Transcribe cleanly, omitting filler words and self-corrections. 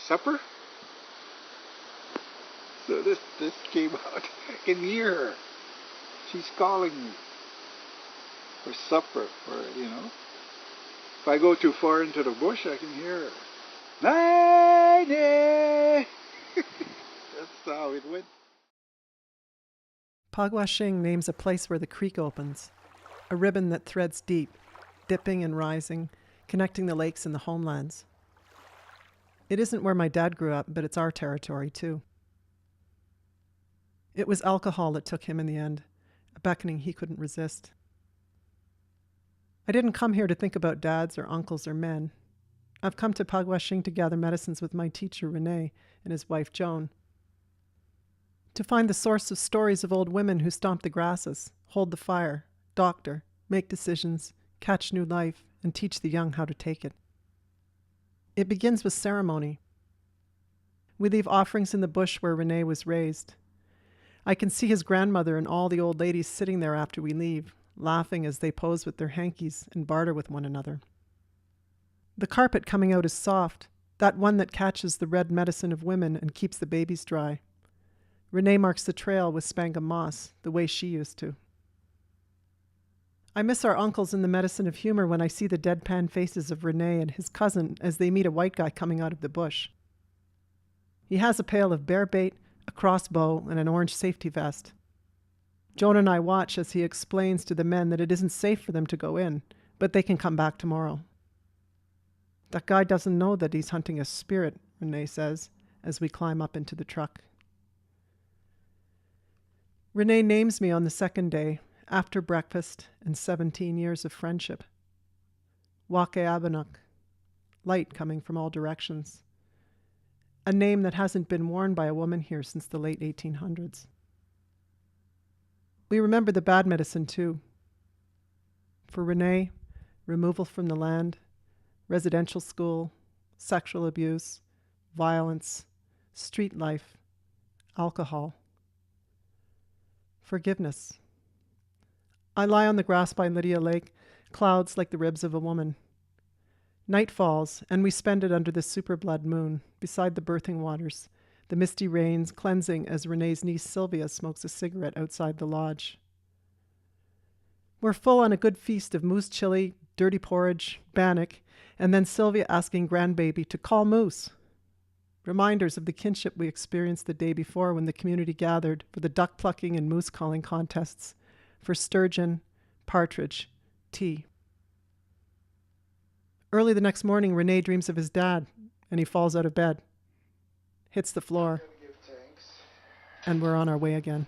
supper? So this came out. I can hear her. She's calling me for supper, If I go too far into the bush, I can hear her. Nighty! That's how it went. Pagwashing names a place where the creek opens, a ribbon that threads deep, dipping and rising, connecting the lakes and the homelands. It isn't where my dad grew up, but it's our territory too. It was alcohol that took him in the end, a beckoning he couldn't resist. I didn't come here to think about dads or uncles or men. I've come to Pagwashing to gather medicines with my teacher Renee and his wife Joan, to find the source of stories of old women who stomp the grasses, hold the fire, doctor, make decisions, catch new life, and teach the young how to take it. It begins with ceremony. We leave offerings in the bush where Renee was raised. I can see his grandmother and all the old ladies sitting there after we leave, laughing as they pose with their hankies and barter with one another. The carpet coming out is soft, that one that catches the red medicine of women and keeps the babies dry. Renee marks the trail with spangam moss, the way she used to. I miss our uncles in the medicine of humor when I see the deadpan faces of Renee and his cousin as they meet a white guy coming out of the bush. He has a pail of bear bait, a crossbow, and an orange safety vest. Joan and I watch as he explains to the men that it isn't safe for them to go in, but they can come back tomorrow. That guy doesn't know that he's hunting a spirit, Renee says, as we climb up into the truck. Renee names me on the second day, after breakfast and 17 years of friendship. Wake Abanuk, light coming from all directions. A name that hasn't been worn by a woman here since the late 1800s. We remember the bad medicine too. For Renee, removal from the land, residential school, sexual abuse, violence, street life, alcohol. Forgiveness. I lie on the grass by Lydia Lake, clouds like the ribs of a woman. Night falls, and we spend it under the super blood moon, beside the birthing waters, the misty rains cleansing as Renee's niece Sylvia smokes a cigarette outside the lodge. We're full on a good feast of moose chili, dirty porridge, bannock, and then Sylvia asking grandbaby to call moose. Reminders of the kinship we experienced the day before when the community gathered for the duck plucking and moose calling contests, for sturgeon, partridge, tea. Early the next morning, Renee dreams of his dad, and he falls out of bed, hits the floor, and we're on our way again.